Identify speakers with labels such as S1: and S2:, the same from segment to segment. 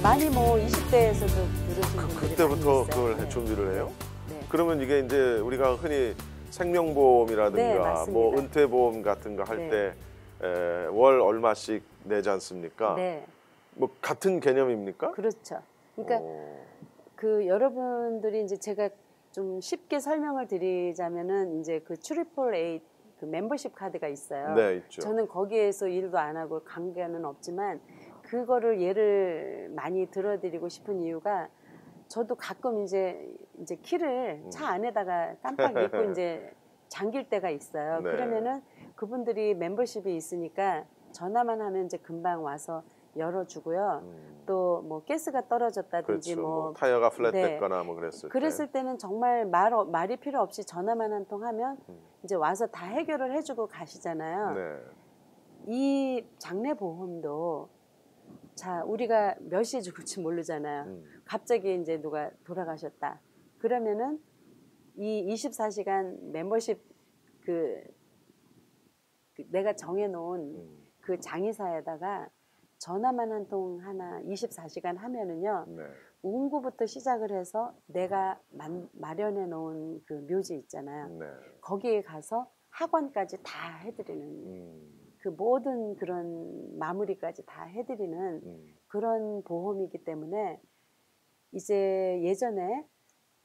S1: 많이 뭐 20대에서도 부르시는 분들이
S2: 그때부터
S1: 많이
S2: 그걸
S1: 있어요.
S2: 준비를 해요?
S1: 네.
S2: 그러면 이게 이제 우리가 흔히 생명보험이라든가
S1: 네, 맞습니다.
S2: 뭐 은퇴보험 같은 거 할
S1: 네.
S2: 때 월 얼마씩 내지 않습니까?
S1: 네.
S2: 뭐 같은 개념입니까?
S1: 그렇죠. 그러니까 그 여러분들이 이제 제가 좀 쉽게 설명을 드리자면은 이제 그 트리플 A 그 멤버십 카드가 있어요.
S2: 네, 있죠.
S1: 저는 거기에서 일도 안 하고 관계는 없지만 그거를 예를 많이 들어드리고 싶은 이유가 저도 가끔 이제 키를 차 안에다가 깜빡 잊고 이제 잠길 때가 있어요.
S2: 네.
S1: 그러면은 그분들이 멤버십이 있으니까 전화만 하면 이제 금방 와서 열어주고요. 또 뭐 가스가 떨어졌다든지
S2: 그렇죠.
S1: 뭐
S2: 타이어가 플랫
S1: 네.
S2: 됐거나 뭐 그랬을 때.
S1: 그랬을 때는 정말 말이 필요 없이 전화만 한 통 하면 이제 와서 다 해결을 해주고 가시잖아요.
S2: 네.
S1: 이 장례 보험도 자 우리가 몇 시에 죽을지 모르잖아요. 갑자기 이제 누가 돌아가셨다. 그러면은 이 24시간 멤버십 그 내가 정해놓은 그 장의사에다가 전화만 한 통 하나 24시간 하면은요.
S2: 네.
S1: 운구부터 시작을 해서 내가 마련해 놓은 그 묘지 있잖아요.
S2: 네.
S1: 거기에 가서 학원까지 다 해드리는 그 모든 그런 마무리까지 다 해드리는 그런 보험이기 때문에 이제 예전에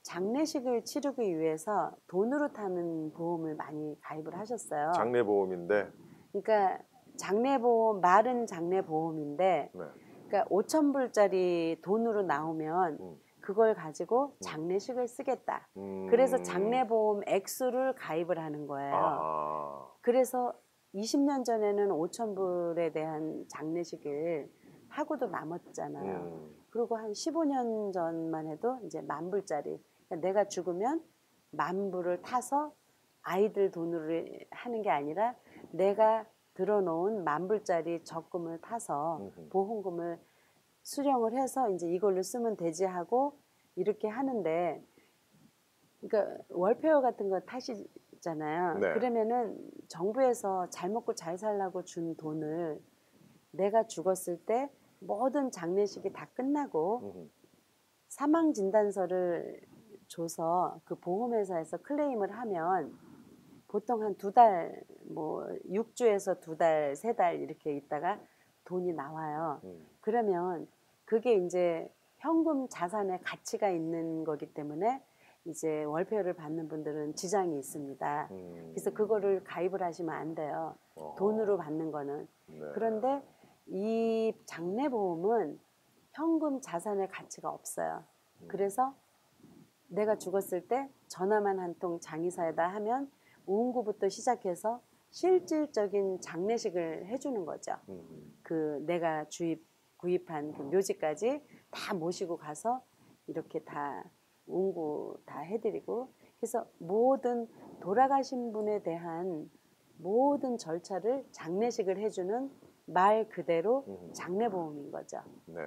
S1: 장례식을 치르기 위해서 돈으로 타는 보험을 많이 가입을 하셨어요.
S2: 장례보험인데.
S1: 그러니까 장례보험 말은 장례보험인데
S2: 네.
S1: 그러니까 5,000불짜리 돈으로 나오면 그걸 가지고 장례식을 쓰겠다. 그래서 장례보험 액수를 가입을 하는 거예요.
S2: 아하.
S1: 그래서 20년 전에는 5,000불에 대한 장례식을 하고도 남았잖아요. 그리고 한 15년 전만 해도 이제 10,000불짜리. 그러니까 내가 죽으면 10,000불을 타서 아이들 돈으로 하는 게 아니라 내가 들어놓은 10,000불짜리 적금을 타서 보험금을 수령을 해서 이제 이걸로 쓰면 되지 하고 이렇게 하는데 그러니까 월페어 같은 거 타시잖아요.
S2: 네.
S1: 그러면은 정부에서 잘 먹고 잘 살라고 준 돈을 내가 죽었을 때 모든 장례식이 다 끝나고 사망 진단서를 줘서 그 보험회사에서 클레임을 하면 보통 한 2달, 뭐 6주에서 2달, 3달 이렇게 있다가 돈이 나와요. 그러면 그게 이제 현금 자산의 가치가 있는 거기 때문에 이제 월페어를 받는 분들은 지장이 있습니다. 그래서 그거를 가입을 하시면 안 돼요. 돈으로 받는 거는.
S2: 네.
S1: 그런데 이 장례보험은 현금 자산의 가치가 없어요. 그래서 내가 죽었을 때 전화만 한 통 장의사에다 하면 운구부터 시작해서 실질적인 장례식을 해주는 거죠. 그 내가 구입한 그 묘지까지 다 모시고 가서 이렇게 다 운구 다 해드리고 그래서 모든 돌아가신 분에 대한 모든 절차를 장례식을 해주는 말 그대로 장례보험인 거죠.
S2: 네.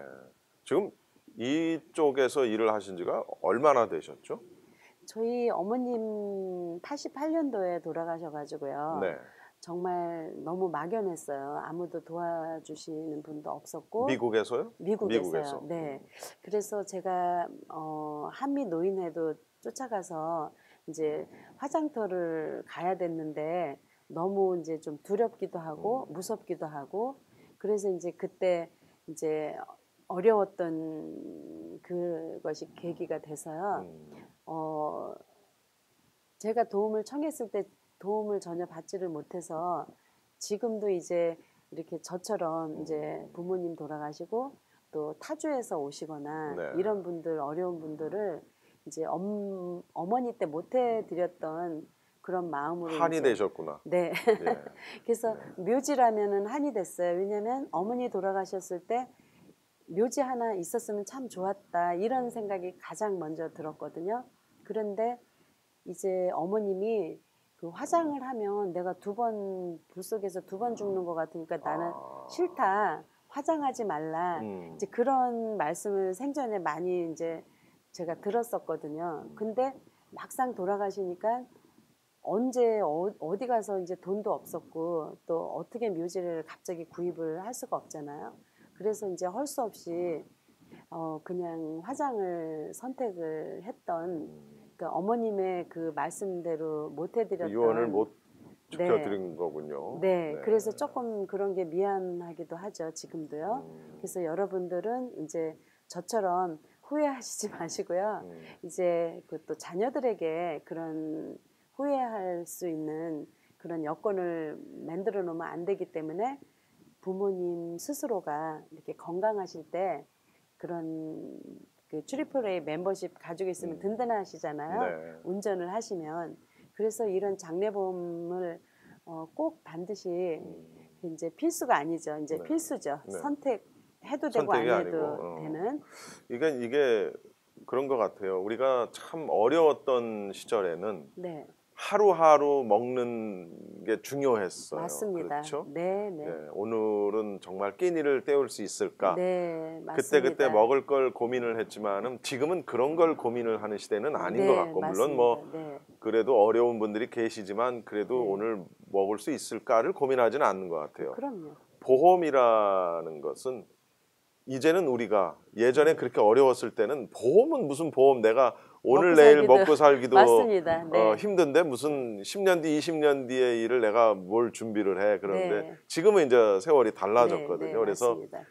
S2: 지금 이쪽에서 일을 하신 지가 얼마나 되셨죠?
S1: 저희 어머님 88년도에 돌아가셔가지고요.
S2: 네.
S1: 정말 너무 막연했어요. 아무도 도와주시는 분도 없었고.
S2: 미국에서요?
S1: 미국에서요. 네. 그래서 제가 한미 노인회도 쫓아가서 이제 화장터를 가야 됐는데 너무 이제 좀 두렵기도 하고 무섭기도 하고 그래서 이제 그때 이제 어려웠던 그것이 계기가 돼서요. 제가 도움을 청했을 때 도움을 전혀 받지를 못해서 지금도 이제 이렇게 저처럼 이제 부모님 돌아가시고 또 타주에서 오시거나
S2: 네.
S1: 이런 분들 어려운 분들을 이제 어머니 때 못 해드렸던 그런 마음으로
S2: 한이
S1: 이제,
S2: 되셨구나.
S1: 네.
S2: 예.
S1: 그래서 묘지라면은 한이 됐어요. 왜냐하면 어머니 돌아가셨을 때 묘지 하나 있었으면 참 좋았다 이런 생각이 가장 먼저 들었거든요. 그런데 이제 어머님이 그 화장을 하면 내가 불 속에서 2번 죽는 것 같으니까 나는 싫다. 화장하지 말라. 이제 그런 말씀을 생전에 많이 이제 제가 들었었거든요. 근데 막상 돌아가시니까 언제 어디 가서 이제 돈도 없었고 또 어떻게 묘지를 갑자기 구입을 할 수가 없잖아요. 그래서 이제 할 수 없이 그냥 화장을 선택을 했던 그러니까 어머님의 그 말씀대로 못 해드렸던
S2: 유언을 못
S1: 네.
S2: 지켜드린 거군요.
S1: 네, 그래서 조금 그런 게 미안하기도 하죠, 지금도요. 그래서 여러분들은 이제 저처럼 후회하시지 마시고요. 이제 그 또 자녀들에게 그런 후회할 수 있는 그런 여건을 만들어 놓으면 안 되기 때문에 부모님 스스로가 이렇게 건강하실 때 그런 그 트리플A 멤버십 가지고 있으면 든든하시잖아요.
S2: 네.
S1: 운전을 하시면. 그래서 이런 장례보험을 꼭 반드시 이제 필수가 아니죠. 이제
S2: 네.
S1: 필수죠.
S2: 네.
S1: 선택해도 되고 안
S2: 선택이
S1: 해도
S2: 아니고,
S1: 되는.
S2: 이게 그런 것 같아요. 우리가 참 어려웠던 시절에는
S1: 네,
S2: 하루하루 먹는 게 중요했어요.
S1: 맞습니다.
S2: 그렇죠?
S1: 네, 네.
S2: 네, 오늘은 정말 끼니를 때울 수 있을까?
S1: 네,
S2: 그때
S1: 맞습니다.
S2: 먹을 걸 고민을 했지만은 지금은 그런 걸 고민을 하는 시대는 아닌
S1: 네,
S2: 것 같고, 물론 뭐
S1: 맞습니다. 네,
S2: 그래도 어려운 분들이 계시지만 그래도
S1: 네.
S2: 오늘 먹을 수 있을까를 고민하지는 않는 것 같아요.
S1: 그럼요.
S2: 보험이라는 것은 이제는 우리가 예전에 그렇게 어려웠을 때는 보험은 무슨 보험, 내가 오늘
S1: 먹고
S2: 내일
S1: 살기도-
S2: 먹고 살기도
S1: 맞습니다. 네.
S2: 힘든데 무슨 10년 뒤 20년 뒤의 일을 내가 뭘 준비를 해. 그런데
S1: 네.
S2: 지금은 이제 세월이
S1: 네,
S2: 달라졌거든요.
S1: 네,
S2: 그래서
S1: 맞습니다.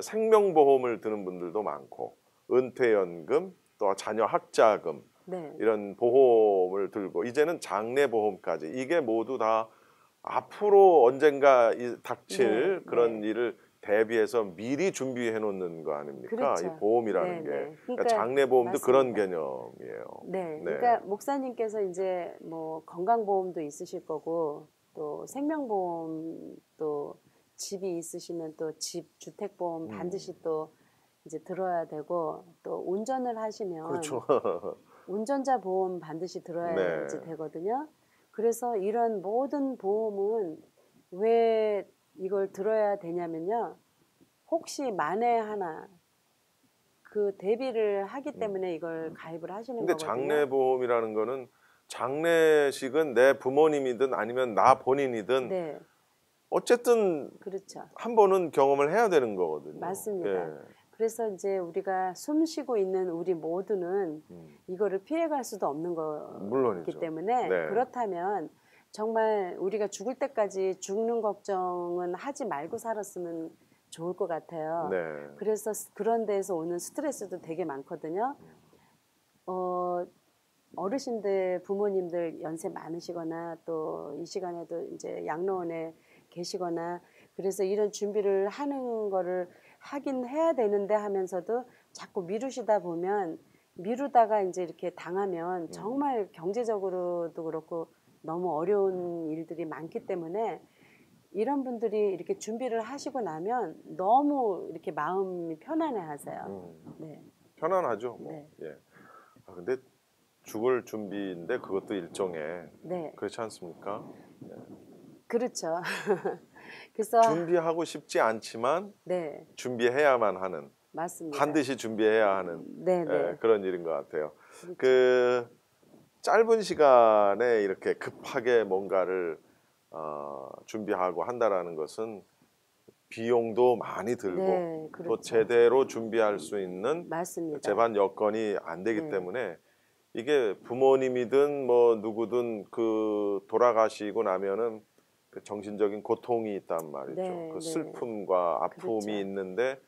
S2: 생명보험을 드는 분들도 많고 은퇴연금 또 자녀 학자금
S1: 네,
S2: 이런 보험을 들고 이제는 장례보험까지 이게 모두 다 앞으로 언젠가 닥칠
S1: 네,
S2: 그런
S1: 네.
S2: 일을 대비해서 미리 준비해 놓는 거 아닙니까?
S1: 그렇죠.
S2: 이 보험이라는
S1: 네,
S2: 게.
S1: 네.
S2: 그러니까
S1: 그러니까
S2: 장례보험도 그런
S1: 맞습니다.
S2: 개념이에요.
S1: 네,
S2: 네.
S1: 그러니까 목사님께서 이제 뭐 건강보험도 있으실 거고 또 생명보험도 집이 있으시면 또 집 주택보험 반드시 또 이제 들어야 되고 또 운전을 하시면
S2: 그렇죠.
S1: 운전자 보험 반드시 들어야지
S2: 네.
S1: 되거든요. 그래서 이런 모든 보험은 왜 이걸 들어야 되냐면요. 혹시 만에 하나 그 대비를 하기 때문에 이걸 가입을 하시는
S2: 근데
S1: 거거든요.
S2: 장례보험이라는 거는 장례식은 내 부모님이든 아니면 나 본인이든
S1: 네,
S2: 어쨌든
S1: 그렇죠.
S2: 한 번은 경험을 해야 되는 거거든요.
S1: 맞습니다.
S2: 예.
S1: 그래서 이제 우리가 숨 쉬고 있는 우리 모두는 이거를 피해갈 수도 없는 거기
S2: 물론이죠.
S1: 때문에
S2: 네.
S1: 그렇다면 정말 우리가 죽을 때까지 죽는 걱정은 하지 말고 살았으면 좋을 것 같아요.
S2: 네.
S1: 그래서 그런 데에서 오는 스트레스도 되게 많거든요. 어르신들, 부모님들 연세 많으시거나 또 이 시간에도 이제 양로원에 계시거나 그래서 이런 준비를 하는 거를 하긴 해야 되는데 하면서도 자꾸 미루시다 보면 미루다가 이제 이렇게 당하면 정말 경제적으로도 그렇고 너무 어려운 일들이 많기 때문에 이런 분들이 이렇게 준비를 하시고 나면 너무 이렇게 마음이 편안해 하세요. 네.
S2: 편안하죠. 뭐.
S1: 네.
S2: 예. 근데 죽을 준비인데 그것도 일종의
S1: 네.
S2: 그렇지 않습니까?
S1: 그렇죠. 그래서
S2: 준비하고 싶지 않지만
S1: 네,
S2: 준비해야만 하는
S1: 맞습니다.
S2: 반드시 준비해야 하는
S1: 네, 네.
S2: 그런 일인 것 같아요.
S1: 그렇죠.
S2: 그 짧은 시간에 이렇게 급하게 뭔가를 준비하고 한다라는 것은 비용도 많이 들고
S1: 네,
S2: 또
S1: 그렇죠.
S2: 제대로 준비할 수 있는
S1: 맞습니다.
S2: 재반 여건이 안 되기
S1: 네.
S2: 때문에 이게 부모님이든 뭐 누구든 그 돌아가시고 나면은 그 정신적인 고통이 있단 말이죠.
S1: 네,
S2: 그
S1: 네.
S2: 슬픔과 아픔이
S1: 그렇죠.
S2: 있는데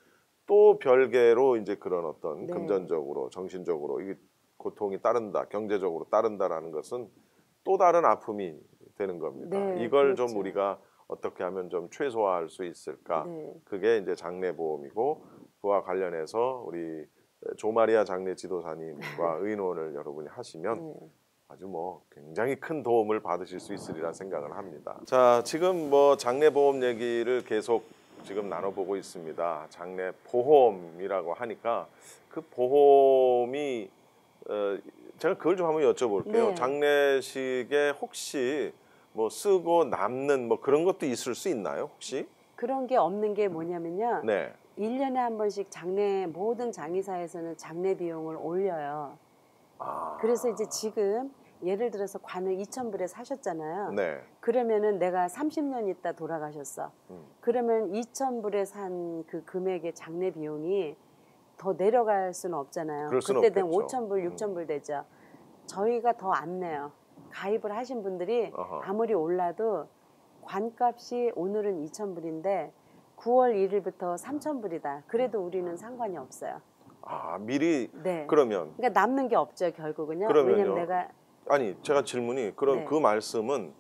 S2: 또 별개로 이제 그런 어떤
S1: 네.
S2: 금전적으로 정신적으로 이게 고통이 따른다, 경제적으로 따른다라는 것은 또 다른 아픔이 되는 겁니다.
S1: 네,
S2: 이걸
S1: 그렇죠.
S2: 좀 우리가 어떻게 하면 좀 최소화할 수 있을까?
S1: 네.
S2: 그게 이제 장례보험이고 그와 관련해서 우리 조마리아 장례 지도사님과 의논을 여러분이 하시면
S1: 네.
S2: 아주 뭐 굉장히 큰 도움을 받으실 수 있으리라 생각을 합니다. 자, 지금 뭐 장례보험 얘기를 계속 지금 나눠보고 있습니다. 장례보험이라고 하니까 그 보험이 제가 그걸 좀 한번 여쭤볼게요.
S1: 네.
S2: 장례식에 혹시 뭐 쓰고 남는 뭐 그런 것도 있을 수 있나요? 혹시?
S1: 그런 게 없는 게 뭐냐면요.
S2: 네.
S1: 1년에 한 번씩 모든 장의사에서는 장례 비용을 올려요.
S2: 아.
S1: 그래서 이제 지금 예를 들어서 관을 2,000불에 사셨잖아요.
S2: 네.
S1: 그러면은 내가 30년 있다 돌아가셨어. 그러면 2,000불에 산 그 금액의 장례 비용이 더 내려갈 수는 없잖아요.
S2: 그럴 수는
S1: 그때 되면
S2: 없겠죠.
S1: 5,000불, 6,000불 되죠. 저희가 더 안 내요. 가입을 하신 분들이
S2: 어허.
S1: 아무리 올라도 관값이 오늘은 2,000불인데 9월 1일부터 3,000불이다. 그래도 우리는 상관이 없어요.
S2: 아, 미리
S1: 네.
S2: 그러면
S1: 그러니까 남는 게 없죠, 결국은요.
S2: 그러면요.
S1: 왜냐면 내가
S2: 아니 제가 질문이 그럼
S1: 네.
S2: 그 말씀은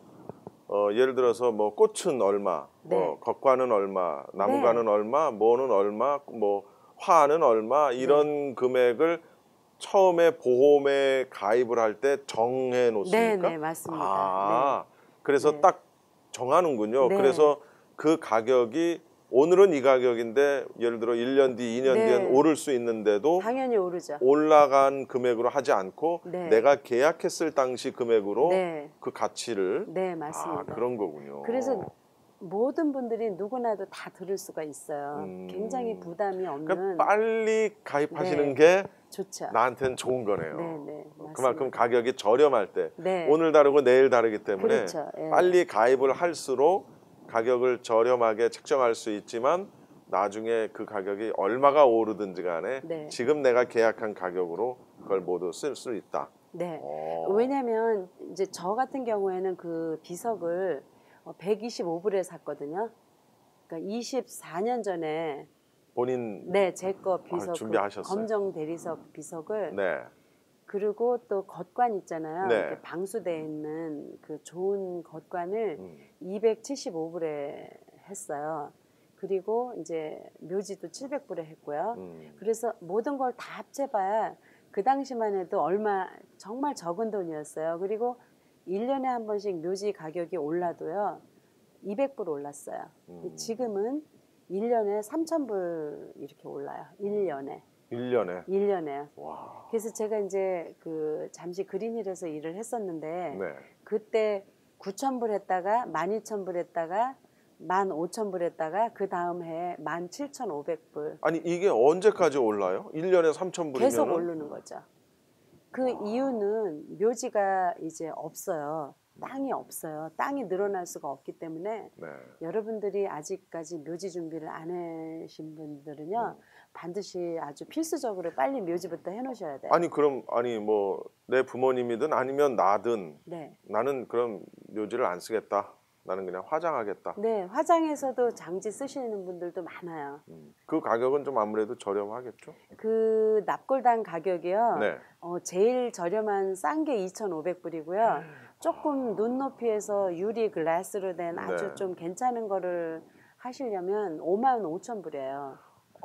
S2: 예를 들어서 뭐 꽃은 얼마,
S1: 네.
S2: 뭐 겉과는 얼마, 나무가는
S1: 네.
S2: 얼마, 뭐는 얼마, 뭐 화는 얼마 이런 금액을 처음에 보험에 가입을 할 때 정해 놓습니까?
S1: 네, 맞습니다.
S2: 아, 그래서
S1: 네.
S2: 딱 정하는군요.
S1: 네.
S2: 그래서 그 가격이 오늘은 이 가격인데 예를 들어 1년 뒤, 2년
S1: 네.
S2: 뒤엔 오를 수 있는데도
S1: 당연히 오르죠.
S2: 올라간 금액으로 하지 않고
S1: 네.
S2: 내가 계약했을 당시 금액으로
S1: 네.
S2: 그 가치를
S1: 네, 맞습니다.
S2: 아, 그런 거군요.
S1: 그래서 모든 분들이 누구나도 다 들을 수가 있어요. 굉장히 부담이 없는.
S2: 그러니까 빨리 가입하시는
S1: 네.
S2: 게
S1: 좋죠.
S2: 나한테는 좋은 거네요.
S1: 네, 네, 맞습니다.
S2: 그만큼 가격이 저렴할 때
S1: 네.
S2: 오늘 다르고 내일 다르기 때문에
S1: 그렇죠. 예.
S2: 빨리 가입을 할수록 가격을 저렴하게 책정할 수 있지만 나중에 그 가격이 얼마가 오르든지 간에
S1: 네.
S2: 지금 내가 계약한 가격으로 그걸 모두 쓸 수 있다.
S1: 네.
S2: 오.
S1: 왜냐면 이제 저 같은 경우에는 그 비석을 125불에 샀거든요. 그러니까 24년 전에
S2: 본인
S1: 네, 제 거 비석
S2: 준비하셨어요?
S1: 검정 대리석 비석을
S2: 네.
S1: 그리고 또 겉관 있잖아요.
S2: 네.
S1: 이렇게 방수되어 있는 그 좋은 겉관을
S2: 음.
S1: 275불에 했어요. 그리고 이제 묘지도 700불에 했고요. 그래서 모든 걸 다 합쳐봐야 그 당시만 해도 얼마 정말 적은 돈이었어요. 그리고 1년에 한 번씩 묘지 가격이 올라도요. 200불 올랐어요. 지금은 1년에 3,000불 이렇게 올라요. 1년에.
S2: 1년에.
S1: 1년에요.
S2: 와.
S1: 그래서 제가 이제 그 잠시 그린힐에서 일을 했었는데
S2: 네.
S1: 그때 9,000불 했다가 12,000불 했다가 15,000불 했다가 그 다음 해에 17,500불
S2: 아니 이게 언제까지 올라요? 1년에 3,000불이면
S1: 계속 오르는 거죠. 그 이유는 묘지가 이제 없어요. 땅이 없어요. 땅이 늘어날 수가 없기 때문에
S2: 네.
S1: 여러분들이 아직까지 묘지 준비를 안 하신 분들은요. 반드시 아주 필수적으로 빨리 묘지부터 해놓으셔야 돼요.
S2: 아니 그럼 아니 뭐 내 부모님이든 아니면 나든
S1: 네.
S2: 나는 그럼 묘지를 안 쓰겠다. 나는 그냥 화장하겠다.
S1: 네, 화장에서도 장지 쓰시는 분들도 많아요.
S2: 그 가격은 좀 아무래도 저렴하겠죠?
S1: 그 납골당 가격이요.
S2: 네.
S1: 제일 저렴한 싼 게 2,500불이고요. 조금 눈높이에서 유리 글라스로 된 아주
S2: 네.
S1: 좀 괜찮은 거를 하시려면 55,000불이에요.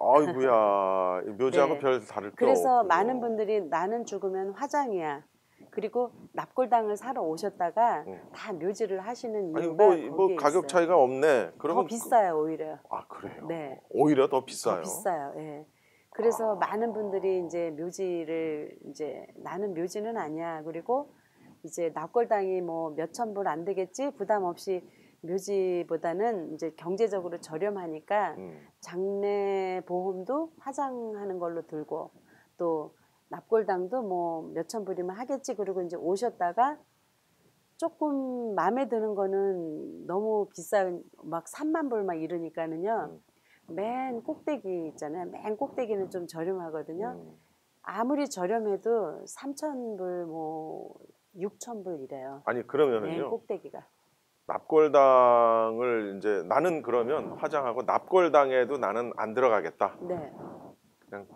S2: 아이고야 묘지하고
S1: 네.
S2: 별 다를 게
S1: 그래서
S2: 없군요.
S1: 많은 분들이 나는 죽으면 화장이야. 그리고 납골당을 사러 오셨다가 다 묘지를 하시는
S2: 아니
S1: 이유가
S2: 뭐
S1: 거기에
S2: 가격
S1: 있어요.
S2: 차이가 없네. 그러면
S1: 더 비싸요 오히려.
S2: 아 그래요?
S1: 네.
S2: 오히려 더 비싸요?
S1: 더 비싸요. 예. 그래서 많은 분들이 이제 묘지를 이제 나는 묘지는 아니야. 그리고 이제 납골당이 뭐 몇천 불 안 되겠지 부담 없이 묘지보다는 이제 경제적으로 저렴하니까 장례 보험도 화장하는 걸로 들고 또 납골당도 뭐 몇천 불이면 하겠지. 그리고 이제 오셨다가 조금 마음에 드는 거는 너무 비싼 막 3만 불 막 이러니까는요. 맨 꼭대기 있잖아요. 맨 꼭대기는 좀 저렴하거든요. 아무리 저렴해도 3,000불 뭐 6,000불 이래요.
S2: 아니
S1: 맨
S2: 그러면은요.
S1: 꼭대기가.
S2: 납골당을 이제 나는 그러면 화장하고 납골당에도 나는 안 들어가겠다.
S1: 네.
S2: 그냥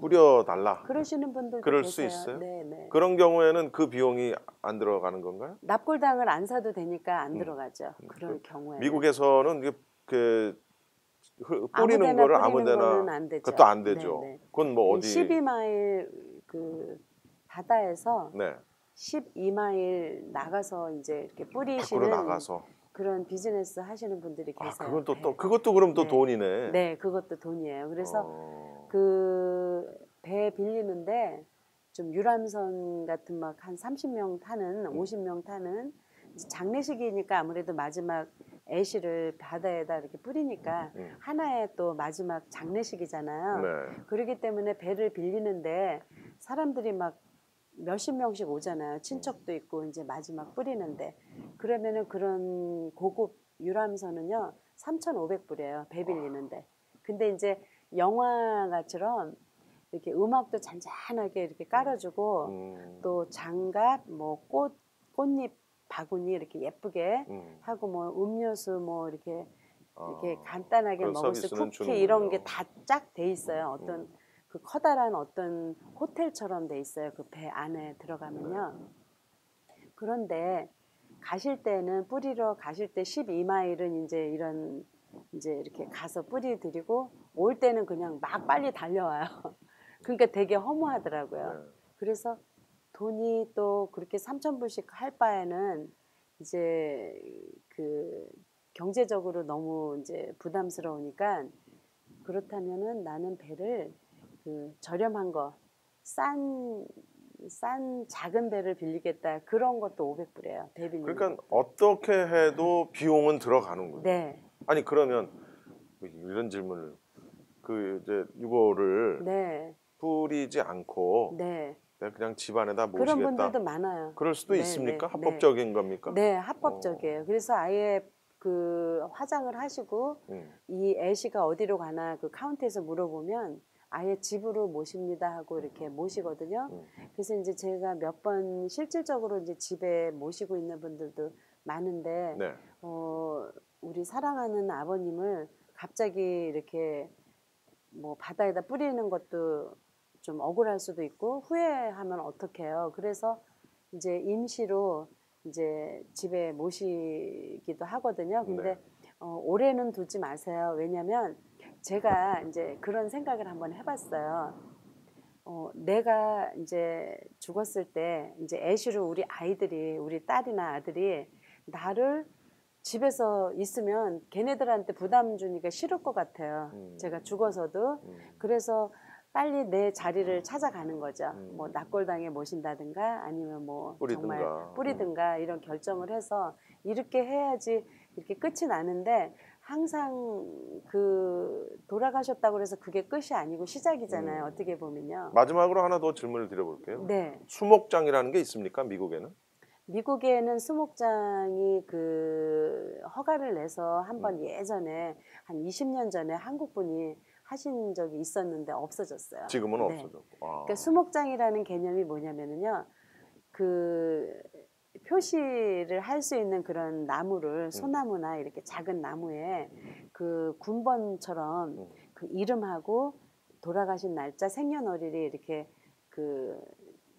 S2: 뿌려달라.
S1: 그러시는 분들도
S2: 그럴
S1: 계세요.
S2: 수 있어요?
S1: 네, 네.
S2: 그런 경우에는 그 비용이 안 들어가는 건가요?
S1: 납골당을 안 사도 되니까 안 들어가죠. 그런 경우에.
S2: 미국에서는 이게 그 뿌리는
S1: 아무데나
S2: 거를
S1: 뿌리는
S2: 아무데나
S1: 거는 안 되죠.
S2: 그것도 안 되죠.
S1: 네, 네.
S2: 그건 뭐 어디
S1: 12마일 그 바다에서
S2: 네.
S1: 12마일 나가서 이제 이렇게
S2: 밖으로
S1: 뿌리시는
S2: 나가서
S1: 그런 비즈니스 하시는 분들이 계세요.
S2: 그건 또
S1: 네.
S2: 그것도 그럼 또
S1: 네.
S2: 돈이네.
S1: 네, 그것도 돈이에요. 그래서 그 배 빌리는데 좀 유람선 같은 막 한 30명 타는 50명 타는 장례식이니까 아무래도 마지막 애시를 바다에다 이렇게 뿌리니까 하나의 또 마지막 장례식이잖아요.
S2: 네.
S1: 그렇기 때문에 배를 빌리는데 사람들이 막 몇십 명씩 오잖아요. 친척도 있고 이제 마지막 뿌리는데 그러면은 그런 고급 유람선은요 3,500불이에요. 배 빌리는데. 근데 이제 영화처럼 이렇게 음악도 잔잔하게 이렇게 깔아주고 또 장갑, 뭐 꽃잎 바구니 이렇게 예쁘게 하고 뭐 음료수 뭐 이렇게 간단하게
S2: 그런
S1: 먹을 수
S2: 서비스는
S1: 쿠키 이런
S2: 주는군요.
S1: 게 다 쫙 돼 있어요. 어떤 그 커다란 어떤 호텔처럼 돼 있어요. 그 배 안에 들어가면요. 그런데 가실 때는 뿌리러 가실 때 12마일은 이제 이제 이렇게 가서 뿌리 드리고 올 때는 그냥 막 빨리 달려와요. 그러니까 되게 허무하더라고요.
S2: 네.
S1: 그래서 돈이 또 그렇게 3,000불씩 할 바에는 이제 그 경제적으로 너무 이제 부담스러우니까 그렇다면은 나는 배를 그 저렴한 거, 싼 작은 배를 빌리겠다. 그런 것도 500불이에요. 배 빌리는
S2: 그러니까
S1: 것도.
S2: 어떻게 해도 비용은 들어가는군요.
S1: 네,
S2: 아니 그러면 이런 질문을 이제 이거를
S1: 네,
S2: 뿌리지 않고
S1: 네.
S2: 내가 그냥 집 안에다
S1: 그런
S2: 모시겠다.
S1: 분들도 많아요.
S2: 그럴 수도
S1: 네,
S2: 있습니까?
S1: 네, 네.
S2: 합법적인 겁니까?
S1: 네, 합법적이에요. 그래서 아예 그 화장을 하시고 이 애시가 어디로 가나 그 카운트에서 물어보면 아예 집으로 모십니다 하고 이렇게 모시거든요. 그래서 이제 제가 몇 번 실질적으로 이제 집에 모시고 있는 분들도 많은데
S2: 네.
S1: 우리 사랑하는 아버님을 갑자기 이렇게 뭐 바다에다 뿌리는 것도 좀 억울할 수도 있고 후회하면 어떡해요. 그래서 이제 임시로 이제 집에 모시기도 하거든요. 근데 올해는 두지 마세요. 왜냐면 제가 이제 그런 생각을 한번 해봤어요. 내가 이제 죽었을 때 이제 애시로 우리 아이들이 우리 딸이나 아들이 나를 집에서 있으면 걔네들한테 부담 주니까 싫을 것 같아요. 제가 죽어서도. 그래서 빨리 내 자리를 찾아가는 거죠. 뭐 납골당에 모신다든가 아니면 뭐 정말 뿌리든가 이런 결정을 해서 이렇게 해야지 이렇게 끝이 나는데 항상 그 돌아가셨다고 해서 그게 끝이 아니고 시작이잖아요. 어떻게 보면요.
S2: 마지막으로 하나 더 질문을 드려볼게요.
S1: 네.
S2: 수목장이라는 게 있습니까? 미국에는?
S1: 미국에는 수목장이 그 허가를 내서 한번 예전에 한 20년 전에 한국 분이 하신 적이 있었는데 없어졌어요.
S2: 지금은
S1: 네.
S2: 없어졌고.
S1: 그러니까 수목장이라는 개념이 뭐냐면은요. 그 표시를 할 수 있는 그런 나무를 소나무나 이렇게 작은 나무에 그 군번처럼 그 이름하고 돌아가신 날짜, 생년월일이 이렇게 그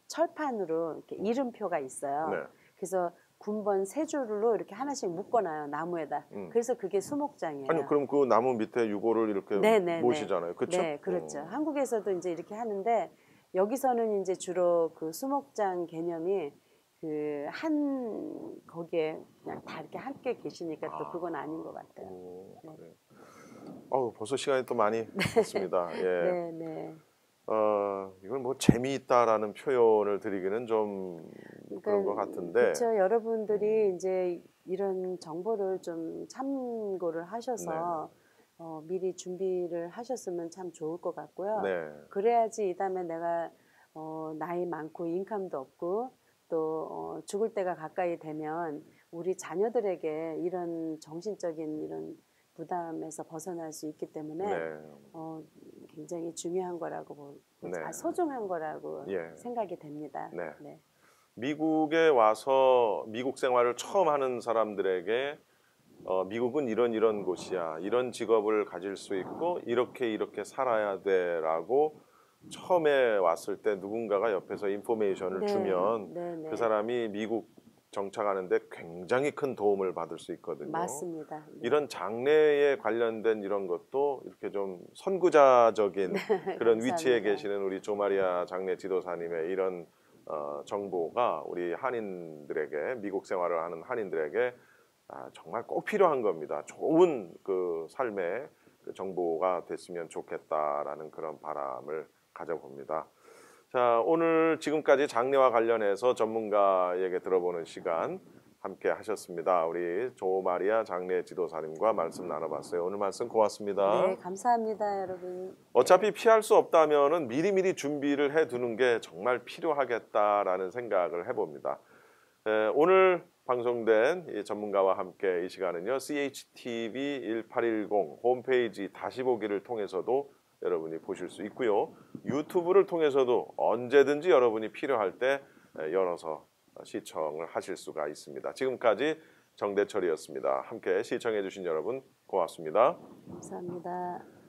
S1: 철판으로 이렇게 이름표가 있어요.
S2: 네.
S1: 그래서 군번 세 줄로 이렇게 하나씩 묶어놔요 나무에다. 그래서 그게 수목장이에요.
S2: 아니 그럼 그 나무 밑에 유골을 이렇게
S1: 네네네.
S2: 모시잖아요. 그렇죠?
S1: 네, 그렇죠. 한국에서도 이제 이렇게 하는데 여기서는 이제 주로 그 수목장 개념이 그 거기에 그냥 다 이렇게 함께 계시니까 또 그건 아닌 것 같아요. 네.
S2: 그래. 벌써 시간이 또 많이 갔습니다. 예.
S1: 네, 네.
S2: 이걸 뭐 재미있다라는 표현을 드리기는 좀 그런 것 같은데.
S1: 그렇죠. 여러분들이 이제 이런 정보를 좀 참고를 하셔서 미리 준비를 하셨으면 참 좋을 것 같고요.
S2: 네.
S1: 그래야지 이 다음에 내가 나이 많고 인컴도 없고 또 죽을 때가 가까이 되면 우리 자녀들에게 이런 정신적인 이런 부담에서 벗어날 수 있기 때문에
S2: 네.
S1: 굉장히 중요한 거라고
S2: 네.
S1: 소중한 거라고
S2: 예.
S1: 생각이 됩니다.
S2: 네.
S1: 네.
S2: 미국에 와서 미국 생활을 처음 하는 사람들에게 미국은 이런 곳이야. 이런 직업을 가질 수 있고 이렇게 살아야 돼라고 처음에 왔을 때 누군가가 옆에서 인포메이션을
S1: 네,
S2: 주면
S1: 네, 네.
S2: 그 사람이 미국 정착하는데 굉장히 큰 도움을 받을 수 있거든요.
S1: 맞습니다. 네.
S2: 이런 장래에 관련된 이런 것도 이렇게 좀 선구자적인 그런 위치에 계시는 우리 조마리아 장례 지도사님의 이런 정보가 우리 한인들에게 미국 생활을 하는 한인들에게 정말 꼭 필요한 겁니다. 좋은 그 삶의 그 정보가 됐으면 좋겠다라는 그런 바람을 가져봅니다. 자, 오늘 지금까지 장례와 관련해서 전문가에게 들어보는 시간 함께 하셨습니다. 우리 조마리아 장례 지도사님과 말씀 나눠봤어요. 오늘 말씀 고맙습니다.
S1: 네, 감사합니다, 여러분.
S2: 어차피 피할 수 없다면은 미리미리 준비를 해두는 게 정말 필요하겠다라는 생각을 해봅니다. 오늘 방송된 이 전문가와 함께 이 시간은요, CHTV 1810 홈페이지 다시 보기를 통해서도 여러분이 보실 수 있고요. 유튜브를 통해서도 언제든지 여러분이 필요할 때 열어서 시청을 하실 수가 있습니다. 지금까지 정대철이었습니다. 함께 시청해 주신 여러분 고맙습니다.
S1: 감사합니다.